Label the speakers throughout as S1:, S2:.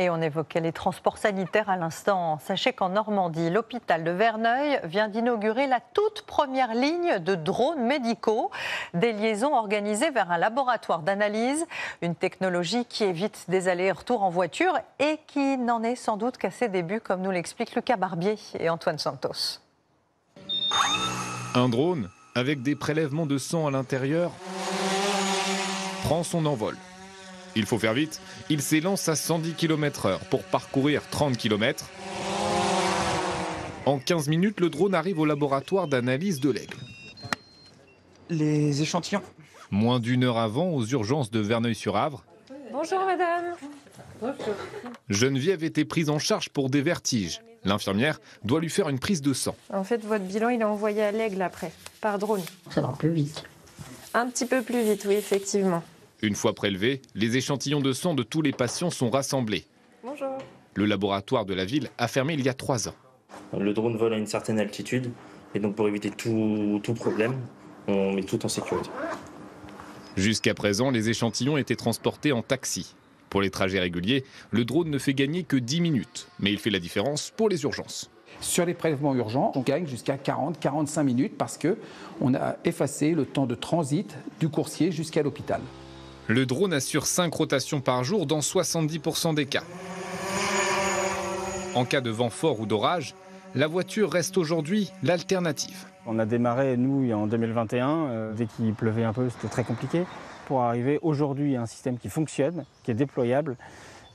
S1: Et on évoquait les transports sanitaires à l'instant. Sachez qu'en Normandie, l'hôpital de Verneuil vient d'inaugurer la toute première ligne de drones médicaux. Des liaisons organisées vers un laboratoire d'analyse. Une technologie qui évite des allers-retours en voiture et qui n'en est sans doute qu'à ses débuts, comme nous l'expliquent Lucas Barbier et Antoine Santos.
S2: Un drone avec des prélèvements de sang à l'intérieur prend son envol. Il faut faire vite, il s'élance à 110 km/h pour parcourir 30 km. En 15 minutes, le drone arrive au laboratoire d'analyse de l'Aigle.
S3: Les échantillons.
S2: Moins d'une heure avant, aux urgences de Verneuil-sur-Avre.
S4: Bonjour madame.
S2: Geneviève était prise en charge pour des vertiges. L'infirmière doit lui faire une prise de sang.
S4: En fait, votre bilan, il est envoyé à l'Aigle après, par drone.
S5: Ça va plus vite.
S4: Un petit peu plus vite, oui, effectivement.
S2: Une fois prélevés, les échantillons de sang de tous les patients sont rassemblés.
S4: Bonjour.
S2: Le laboratoire de la ville a fermé il y a 3 ans.
S6: Le drone vole à une certaine altitude et donc pour éviter tout problème, on met tout en sécurité.
S2: Jusqu'à présent, les échantillons étaient transportés en taxi. Pour les trajets réguliers, le drone ne fait gagner que 10 minutes, mais il fait la différence pour les urgences.
S3: Sur les prélèvements urgents, on gagne jusqu'à 40-45 minutes parce qu'on a effacé le temps de transit du coursier jusqu'à l'hôpital.
S2: Le drone assure 5 rotations par jour dans 70% des cas. En cas de vent fort ou d'orage, la voiture reste aujourd'hui l'alternative.
S7: On a démarré, nous, en 2021. Dès qu'il pleuvait un peu, c'était très compliqué. Pour arriver aujourd'hui à un système qui fonctionne, qui est déployable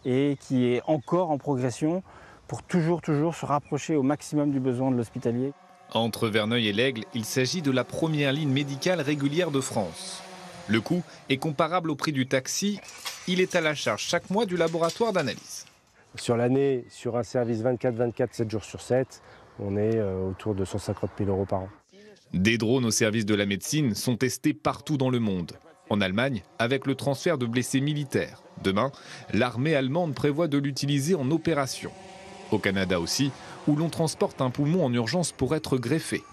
S7: et qui est encore en progression pour toujours se rapprocher au maximum du besoin de l'hospitalier.
S2: Entre Verneuil et l'Aigle, il s'agit de la première ligne médicale régulière de France. Le coût est comparable au prix du taxi. Il est à la charge chaque mois du laboratoire d'analyse.
S8: Sur l'année, sur un service 24-24, 7 jours sur 7, on est autour de 150 000 € par an.
S2: Des drones au service de la médecine sont testés partout dans le monde. En Allemagne, avec le transfert de blessés militaires. Demain, l'armée allemande prévoit de l'utiliser en opération. Au Canada aussi, où l'on transporte un poumon en urgence pour être greffé.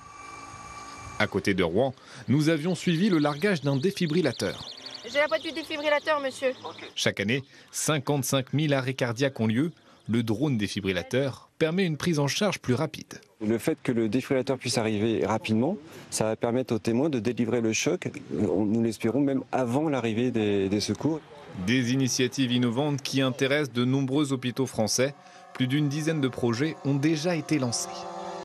S2: À côté de Rouen, nous avions suivi le largage d'un défibrillateur.
S4: J'ai la boîte du défibrillateur, monsieur.
S2: Chaque année, 55 000 arrêts cardiaques ont lieu. Le drone défibrillateur permet une prise en charge plus rapide.
S9: Le fait que le défibrillateur puisse arriver rapidement, ça va permettre aux témoins de délivrer le choc, nous l'espérons même avant l'arrivée des secours.
S2: Des initiatives innovantes qui intéressent de nombreux hôpitaux français. Plus d'une dizaine de projets ont déjà été lancés.